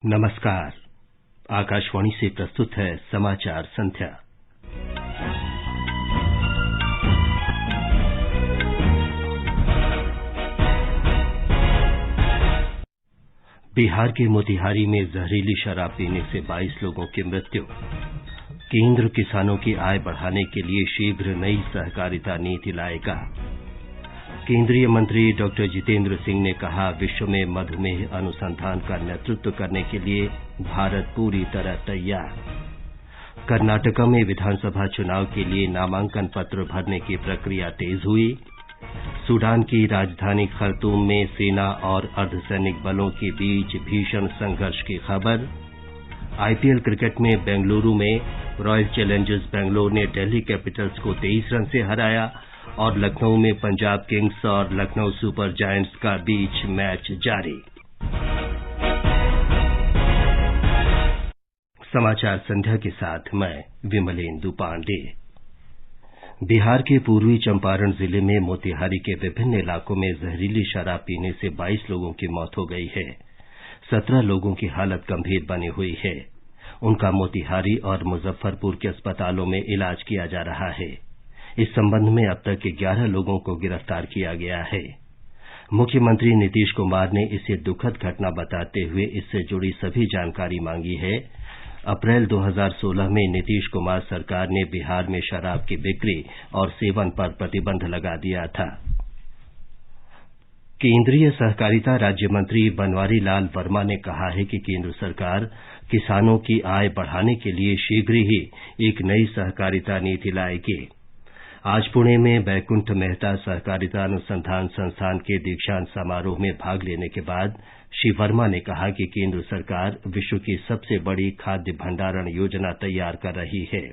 नमस्कार। आकाशवाणी से प्रस्तुत है समाचार संध्या। बिहार के मोतिहारी में जहरीली शराब पीने से 22 लोगों की मृत्यु। केंद्र किसानों की आय बढ़ाने के लिए शीघ्र नई सहकारिता नीति लाएगा। केंद्रीय मंत्री डॉक्टर जितेंद्र सिंह ने कहा, विश्व में मधुमेह अनुसंधान का नेतृत्व करने के लिए भारत पूरी तरह तैयार। कर्नाटक में विधानसभा चुनाव के लिए नामांकन पत्र भरने की प्रक्रिया तेज हुई। सूडान की राजधानी खर्तूम में सेना और अर्धसैनिक बलों के बीच भीषण संघर्ष की खबर। आईपीएल क्रिकेट में बेंगलुरु में रॉयल चैलेंजर्स बेंगलोर ने दिल्ली कैपिटल्स को 23 रन से हराया और लखनऊ में पंजाब किंग्स और लखनऊ सुपर जायंट्स का बीच मैच जारी। समाचार संध्या के साथ मैं विमलेंदु पांडे। बिहार के पूर्वी चंपारण जिले में मोतिहारी के विभिन्न इलाकों में जहरीली शराब पीने से 22 लोगों की मौत हो गई है। 17 लोगों की हालत गंभीर बनी हुई है। उनका मोतिहारी और मुजफ्फरपुर के अस्पतालों में इलाज किया जा रहा है। इस संबंध में अब तक 11 लोगों को गिरफ्तार किया गया है। मुख्यमंत्री नीतीश कुमार ने इसे दुखद घटना बताते हुए इससे जुड़ी सभी जानकारी मांगी है। अप्रैल 2016 में नीतीश कुमार सरकार ने बिहार में शराब की बिक्री और सेवन पर प्रतिबंध लगा दिया था। केंद्रीय सहकारिता राज्य मंत्री बनवारी लाल वर्मा ने कहा है कि केंद्र सरकार किसानों की आय बढ़ाने के लिए शीघ्र ही एक नई सहकारिता नीति लाएगी। आज पुणे में बैकुंठ मेहता सहकारिता अनुसंधान संस्थान के दीक्षांत समारोह में भाग लेने के बाद श्री वर्मा ने कहा कि केंद्र सरकार विश्व की सबसे बड़ी खाद्य भंडारण योजना तैयार कर रही है।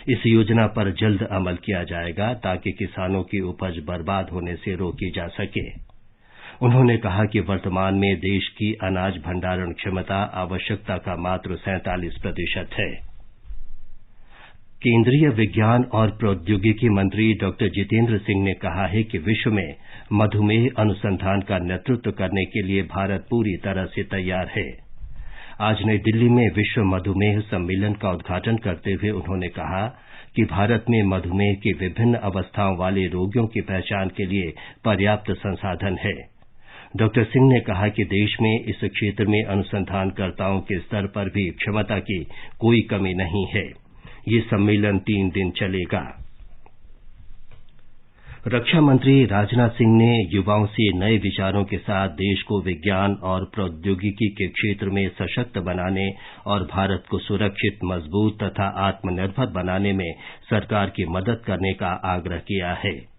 इस योजना पर जल्द अमल किया जाएगा ताकि किसानों की उपज बर्बाद होने से रोकी जा सके। उन्होंने कहा कि वर्तमान में देश की अनाज भंडारण क्षमता आवश्यकता का मात्र 47% है। केंद्रीय विज्ञान और प्रौद्योगिकी मंत्री डॉक्टर जितेंद्र सिंह ने कहा है कि विश्व में मधुमेह अनुसंधान का नेतृत्व करने के लिए भारत पूरी तरह से तैयार है। आज नई दिल्ली में विश्व मधुमेह सम्मेलन का उद्घाटन करते हुए उन्होंने कहा कि भारत में मधुमेह की विभिन्न अवस्थाओं वाले रोगियों की पहचान के लिए पर्याप्त संसाधन है। डॉक्टर सिंह ने कहा कि देश में इस क्षेत्र में अनुसंधानकर्ताओं के स्तर पर भी क्षमता की कोई कमी नहीं है। ये सम्मेलन 3 दिन चलेगा। रक्षा मंत्री राजनाथ सिंह ने युवाओं से नए विचारों के साथ देश को विज्ञान और प्रौद्योगिकी के क्षेत्र में सशक्त बनाने और भारत को सुरक्षित, मजबूत तथा आत्मनिर्भर बनाने में सरकार की मदद करने का आग्रह किया है।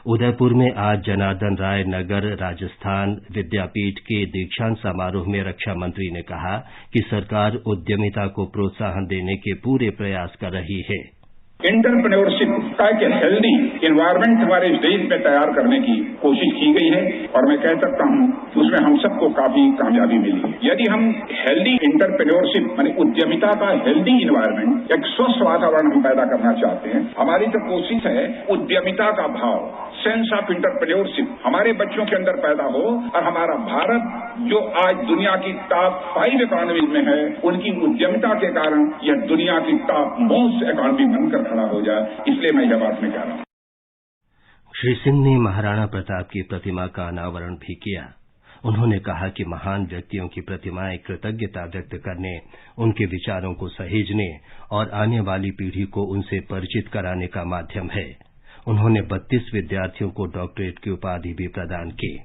उदयपुर में आज जनार्दन राय नगर राजस्थान विद्यापीठ के दीक्षांत समारोह में रक्षा मंत्री ने कहा कि सरकार उद्यमिता को प्रोत्साहन देने के पूरे प्रयास कर रही है। एंटरप्रेन्योरशिप का एक हेल्दी एनवायरनमेंट हमारे देश में तैयार करने की कोशिश की गई है और मैं कह सकता हूं कि उसमें हम सबको काफी कामयाबी मिली है। यदि हम हेल्दी एंटरप्रेन्योरशिप यानी उद्यमिता का हेल्दी एनवायरनमेंट, एक स्वस्थ वातावरण हम पैदा करना चाहते हैं, हमारी जो कोशिश है उद्यमिता का भाव, सेंस ऑफ एंटरप्रेन्योरशिप हमारे बच्चों के अंदर पैदा हो और हमारा भारत जो आज दुनिया की टॉप 5 इकोनॉमी में है, उनकी उद्यमिता के कारण यह दुनिया की टॉप मोस्ट इकोनॉमी बनकर खड़ा हो जाए। इसलिए मैं यह बात नहीं कह रहा हूं। श्री सिंह ने महाराणा प्रताप की प्रतिमा का अनावरण भी किया। उन्होंने कहा कि महान व्यक्तियों की प्रतिमाएं कृतज्ञता व्यक्त करने, उनके विचारों को सहेजने और आने वाली पीढ़ी को उनसे परिचित कराने का माध्यम है। उन्होंने 32 विद्यार्थियों को डॉक्टरेट की उपाधि भी प्रदान की।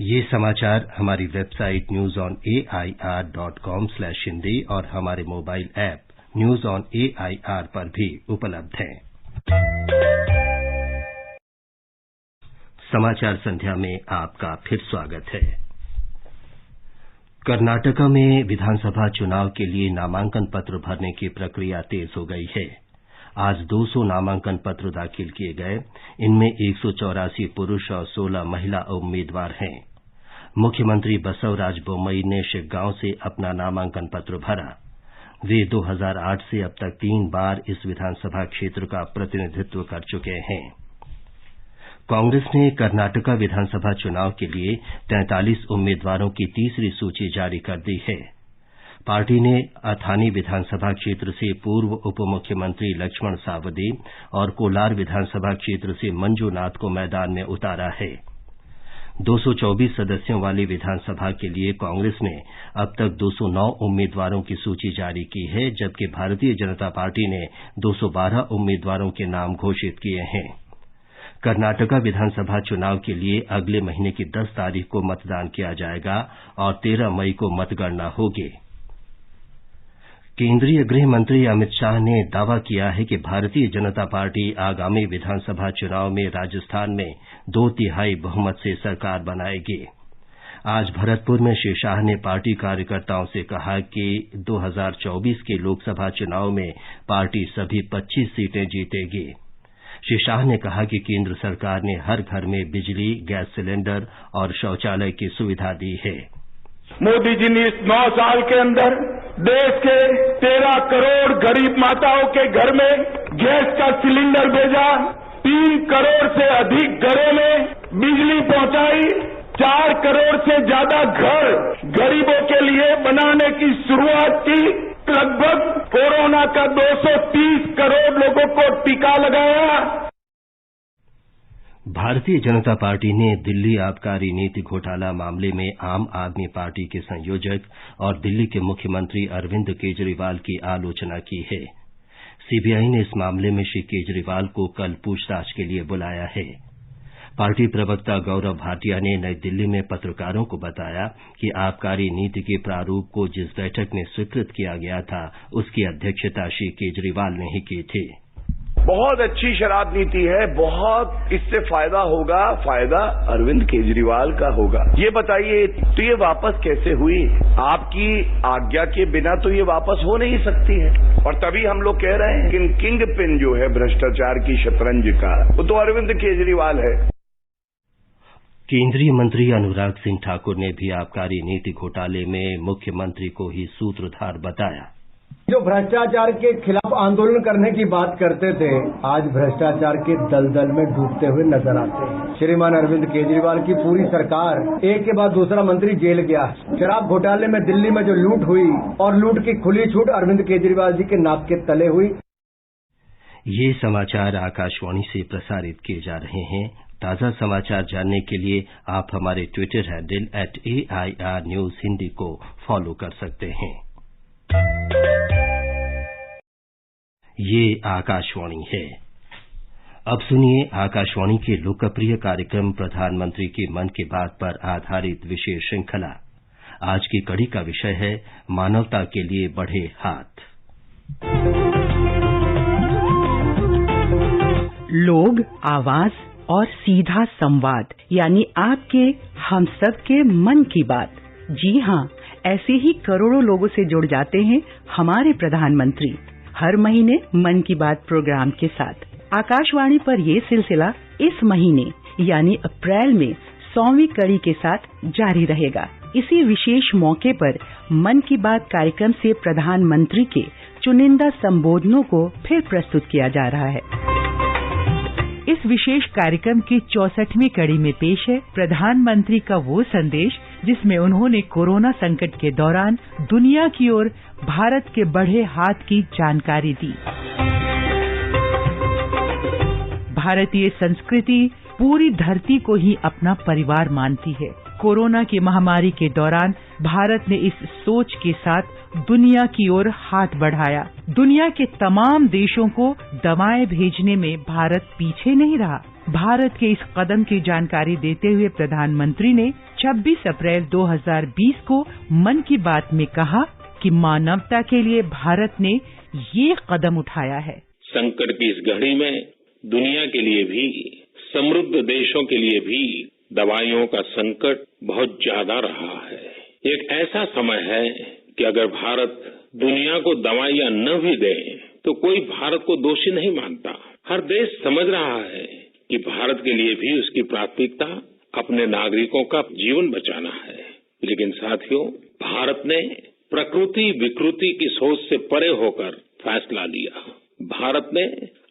ये समाचार हमारी वेबसाइट newsonair.com/हिंदी और हमारे mobile app news on AIR पर भी उपलब्ध हैं। समाचार संध्या में आपका फिर स्वागत है। कर्नाटक में विधानसभा चुनाव के लिए नामांकन पत्र भरने की प्रक्रिया तेज हो गई है। आज 200 नामांकन पत्र दाखिल किए गए। इनमें 184 पुरुष और 16 महिला उम्मीदवार हैं। मुख्यमंत्री बसवराज बोम्मई ने शिग्गांव से अपना नामांकन पत्र भरा। वे 2008 से अब तक 3 बार इस विधानसभा क्षेत्र का प्रतिनिधित्व कर चुके हैं। कांग्रेस ने कर्नाटका विधानसभा चुनाव के लिए 43 उम्मीदवारों की तीसरी सूची जारी कर दी है। पार्टी ने अथानी विधानसभा क्षेत्र से पूर्व उप मुख्यमंत्री लक्ष्मण सावदी और कोलार विधानसभा क्षेत्र से मंजूनाथ को मैदान में उतारा है। 224 सदस्यों वाली विधानसभा के लिए कांग्रेस ने अब तक 209 उम्मीदवारों की सूची जारी की है, जबकि भारतीय जनता पार्टी ने 212 उम्मीदवारों के नाम घोषित किए हैं। कर्नाटका विधानसभा चुनाव के लिए अगले महीने की 10 तारीख को मतदान किया जाएगा और 13 मई को मतगणना होगी। केंद्रीय गृह मंत्री अमित शाह ने दावा किया है कि भारतीय जनता पार्टी आगामी विधानसभा चुनाव में राजस्थान में 2/3 बहुमत से सरकार बनाएगी। आज भरतपुर में श्री शाह ने पार्टी कार्यकर्ताओं से कहा कि 2024 के लोकसभा चुनाव में पार्टी सभी 25 सीटें जीतेगी। श्री शाह ने कहा कि केंद्र सरकार ने हर घर में बिजली, गैस सिलेंडर और शौचालय की सुविधा दी है। मोदी जी ने इस 9 साल के अंदर देश के 13 करोड़ गरीब माताओं के घर में गैस का सिलेंडर भेजा, 3 करोड़ से अधिक घरों में बिजली पहुंचाई, 4 करोड़ से ज्यादा घर गरीबों के लिए बनाने की शुरुआत की, लगभग कोरोना का 230 करोड़ लोगों को टीका लगाया। भारतीय जनता पार्टी ने दिल्ली आबकारी नीति घोटाला मामले में आम आदमी पार्टी के संयोजक और दिल्ली के मुख्यमंत्री अरविंद केजरीवाल की आलोचना की है। सीबीआई ने इस मामले में श्री केजरीवाल को कल पूछताछ के लिए बुलाया है। पार्टी प्रवक्ता गौरव भाटिया ने नई दिल्ली में पत्रकारों को बताया कि आबकारी नीति के प्रारूप को जिस बैठक में स्वीकृत किया गया था, उसकी अध्यक्षता श्री केजरीवाल ने ही की थी। बहुत अच्छी शराब नीति है, बहुत इससे फायदा होगा, फायदा अरविंद केजरीवाल का होगा। ये बताइए, तो ये वापस कैसे हुई? आपकी आज्ञा के बिना तो ये वापस हो नहीं सकती है। और तभी हम लोग कह रहे हैं कि किंग पिन जो है भ्रष्टाचार की शतरंज का, वो तो अरविंद केजरीवाल है। केंद्रीय मंत्री अनुराग सिंह ठाकुर ने भी आबकारी नीति घोटाले में मुख्यमंत्री को ही सूत्रधार बताया। जो भ्रष्टाचार के खिलाफ आंदोलन करने की बात करते थे, आज भ्रष्टाचार के दलदल में डूबते हुए नजर आते हैं। श्रीमान अरविंद केजरीवाल की पूरी सरकार, एक के बाद दूसरा मंत्री जेल गया। शराब घोटाले में दिल्ली में जो लूट हुई और लूट की खुली छूट अरविंद केजरीवाल जी के नाक के तले हुई। ये समाचार आकाशवाणी से प्रसारित किए जा रहे हैं। ताजा समाचार जानने के लिए आप हमारे Twitter handle @AIR News Hindi को फॉलो कर सकते हैं। ये आकाशवाणी है। अब सुनिए आकाशवाणी के लोकप्रिय कार्यक्रम प्रधानमंत्री के मन की बात पर आधारित विशेष श्रृंखला। आज की कड़ी का विषय है मानवता के लिए बढ़े हाथ। लोग, आवाज और सीधा संवाद, यानी आपके हम सब के मन की बात। जी हाँ, ऐसे ही करोड़ों लोगों से जुड़ जाते हैं हमारे प्रधानमंत्री हर महीने मन की बात प्रोग्राम के साथ। आकाशवाणी पर ये सिलसिला इस महीने यानी अप्रैल में 100वीं कड़ी के साथ जारी रहेगा। इसी विशेष मौके पर मन की बात कार्यक्रम से प्रधानमंत्री के चुनिंदा संबोधनों को फिर प्रस्तुत किया जा रहा है। इस विशेष कार्यक्रम की 64वीं कड़ी में पेश है प्रधानमंत्री का वो संदेश जिसमें उन्होंने कोरोना संकट के दौरान दुनिया की ओर भारत के बढ़े हाथ की जानकारी दी। भारतीय संस्कृति पूरी धरती को ही अपना परिवार मानती है। कोरोना की महामारी के दौरान भारत ने इस सोच के साथ दुनिया की ओर हाथ बढ़ाया। दुनिया के तमाम देशों को दवाएं भेजने में भारत पीछे नहीं रहा। भारत के इस कदम की जानकारी देते हुए प्रधानमंत्री ने 26 अप्रैल 2020 को मन की बात में कहा कि मानवता के लिए भारत ने ये कदम उठाया है। संकट की इस घड़ी में दुनिया के लिए भी, समृद्ध देशों के लिए भी दवाइयों का संकट बहुत ज्यादा रहा है। एक ऐसा समय है कि अगर भारत दुनिया को दवाइयां न भी दे तो कोई भारत को दोषी नहीं मानता। हर देश समझ रहा है कि भारत के लिए भी उसकी प्राथमिकता अपने नागरिकों का जीवन बचाना है। लेकिन साथियों, भारत ने प्रकृति विकृति की सोच से परे होकर फैसला लिया। भारत ने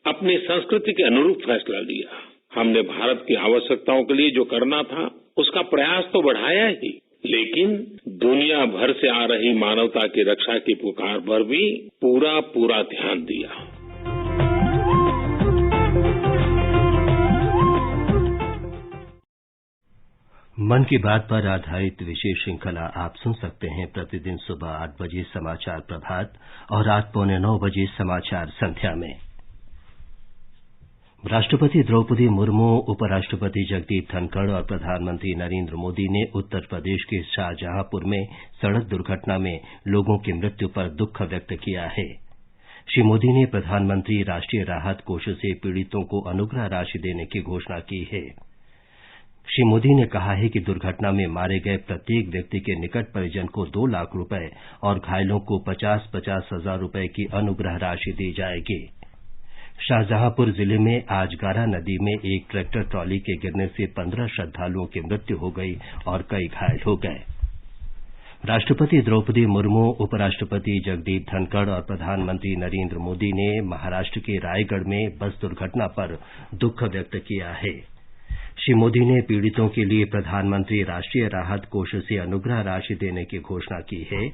अपनी संस्कृति के अनुरूप फैसला लिया। हमने भारत की आवश्यकताओं के लिए जो करना था उसका प्रयास तो बढ़ाया ही, लेकिन दुनिया भर से आ रही मानवता की रक्षा की पुकार पर भी पूरा ध्यान दिया। मन की बात पर आधारित विशेष श्रृंखला आप सुन सकते हैं प्रतिदिन सुबह 8 बजे समाचार प्रभात और रात 8:45 बजे समाचार संध्या में। राष्ट्रपति द्रौपदी मुर्मू, उपराष्ट्रपति जगदीप धनखड़ और प्रधानमंत्री नरेंद्र मोदी ने उत्तर प्रदेश के शाहजहांपुर में सड़क दुर्घटना में लोगों की मृत्यु पर दुख व्यक्त किया है। श्री मोदी ने प्रधानमंत्री राष्ट्रीय राहत कोष से पीड़ितों को अनुग्रह राशि देने की घोषणा की है। श्री मोदी ने कहा है कि दुर्घटना में मारे गए प्रत्येक व्यक्ति के निकट परिजन को 2 लाख रुपए और घायलों को 50-50 हजार रुपए की अनुग्रह राशि दी जाएगी। शाहजहांपुर जिले में आज गारा नदी में एक ट्रैक्टर ट्रॉली के गिरने से 15 श्रद्धालुओं की मृत्यु हो गई और कई घायल हो गए। राष्ट्रपति द्रौपदी मुर्मू, उपराष्ट्रपति जगदीप धनखड़ और प्रधानमंत्री नरेंद्र मोदी ने महाराष्ट्र के रायगढ़ में बस दुर्घटना पर दुख व्यक्त किया है। श्री मोदी ने पीड़ितों के लिए प्रधानमंत्री राष्ट्रीय राहत कोष से अनुग्रह राशि देने की घोषणा की है।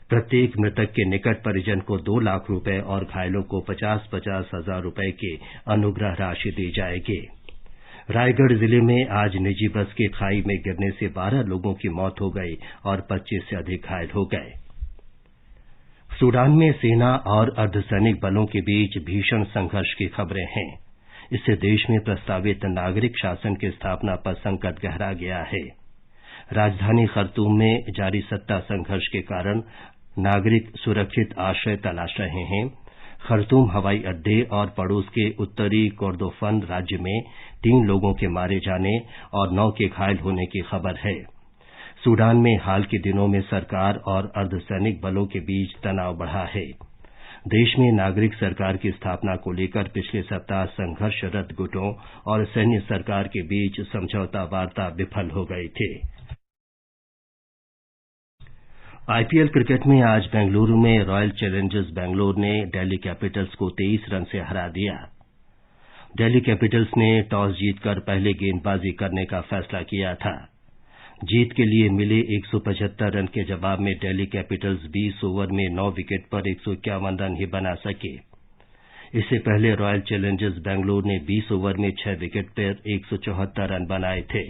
प्रत्येक मृतक के निकट परिजन को 2 लाख रुपए और घायलों को 50-50 हजार रुपए की अनुग्रह राशि दी जाएगी। रायगढ़ जिले में आज निजी बस के खाई में गिरने से 12 लोगों की मौत हो गई और 25 से अधिक घायल हो गए। सूडान में सेना और अर्धसैनिक बलों के बीच भीषण संघर्ष की खबरें हैं। इससे देश में प्रस्तावित नागरिक शासन की स्थापना पर संकट गहरा गया है। राजधानी खर्तूम में जारी सत्ता संघर्ष के कारण नागरिक सुरक्षित आश्रय तलाश रहे हैं। खर्तूम हवाई अड्डे और पड़ोस के उत्तरी कोर्दोफन राज्य में 3 लोगों के मारे जाने और 9 के घायल होने की खबर है। सूडान में हाल के दिनों में सरकार और अर्धसैनिक बलों के बीच तनाव बढ़ा है। देश में नागरिक सरकार की स्थापना को लेकर पिछले सप्ताह संघर्षरत गुटों और सैन्य सरकार के बीच समझौता वार्ता विफल हो गए थे। आईपीएल क्रिकेट में आज बेंगलुरु में रॉयल चैलेंजर्स बेंगलोर ने दिल्ली कैपिटल्स को 23 रन से हरा दिया। दिल्ली कैपिटल्स ने टॉस जीतकर पहले गेंदबाजी करने का फैसला किया था। जीत के लिए मिले 175 रन के जवाब में दिल्ली कैपिटल्स 20 ओवर में 9 विकेट पर 151 रन ही बना सके। इससे पहले रॉयल चैलेंजर्स बेंगलोर ने 20 ओवर में 6 विकेट पर 174 रन बनाए थे।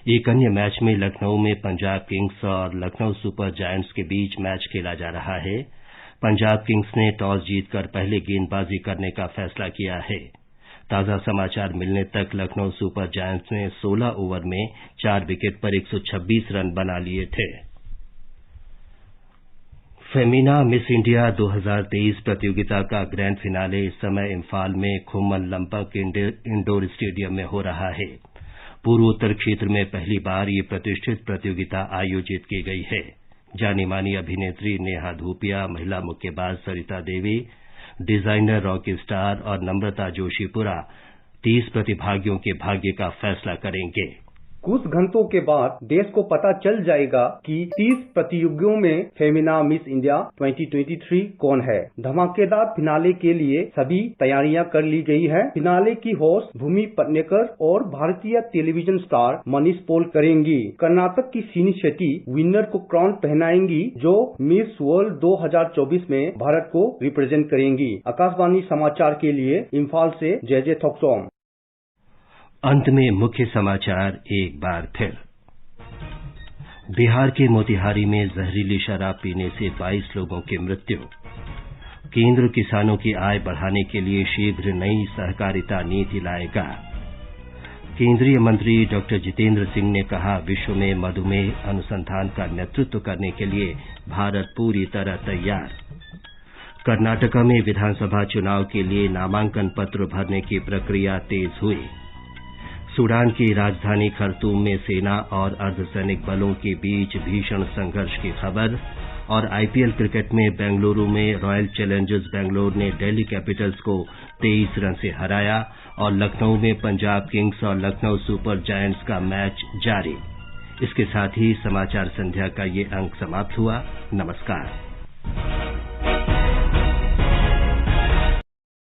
एक अन्य मैच में लखनऊ में पंजाब किंग्स और लखनऊ सुपर जायंट्स के बीच मैच खेला जा रहा है। पंजाब किंग्स ने टॉस जीतकर पहले गेंदबाजी करने का फैसला किया है। ताजा समाचार मिलने तक लखनऊ सुपर जायंट्स ने 16 ओवर में 4 विकेट पर 126 रन बना लिए थे। फेमिना मिस इंडिया 2023 प्रतियोगिता का ग्रैंड फिनाले इस समय इम्फाल में खुम्मन लंपक इंडोर स्टेडियम में हो रहा है। पूर्वोत्तर क्षेत्र में पहली बार ये प्रतिष्ठित प्रतियोगिता आयोजित की गई है। जानी मानी अभिनेत्री नेहा धूपिया, महिला मुक्केबाज Sarita Devi, designer Rocky star और नम्रता जोशीपुरा 30 प्रतिभागियों के भाग्य का फैसला करेंगे। कुछ घंटों के बाद देश को पता चल जाएगा कि 30 प्रतियोगियों में फेमिना मिस इंडिया 2023 कौन है। धमाकेदार फिनाले के लिए सभी तैयारियां कर ली गई है। फिनाले की होस्ट भूमि पटनेकर और भारतीय टेलीविजन स्टार मनीष पॉल करेंगी। कर्नाटक की सिनी शेट्टी विनर को क्राउन पहनाएंगी, जो मिस वर्ल्ड 2024 में भारत को रिप्रेजेंट करेंगी। आकाशवाणी समाचार के लिए इम्फाल से जय थोक्सोम। अंत में मुख्य समाचार एक बार फिर। बिहार के मोतिहारी में जहरीली शराब पीने से 22 लोगों की मृत्यु। केंद्र किसानों की आय बढ़ाने के लिए शीघ्र नई सहकारिता नीति लाएगा। केंद्रीय मंत्री डॉक्टर जितेंद्र सिंह ने कहा, विश्व में मधुमेह अनुसंधान का नेतृत्व करने के लिए भारत पूरी तरह तैयार। कर्नाटका में विधानसभा चुनाव के लिए नामांकन पत्र भरने की प्रक्रिया तेज हुई। सूडान की राजधानी खर्तूम में सेना और अर्धसैनिक बलों के बीच भीषण संघर्ष की खबर। और आईपीएल क्रिकेट में बेंगलुरु में रॉयल चैलेंजर्स बेंगलोर ने दिल्ली कैपिटल्स को 23 रन से हराया और लखनऊ में पंजाब किंग्स और लखनऊ सुपर जायंट्स का मैच जारी। इसके साथ ही समाचार संध्या का ये अंक समाप्त हुआ। नमस्कार।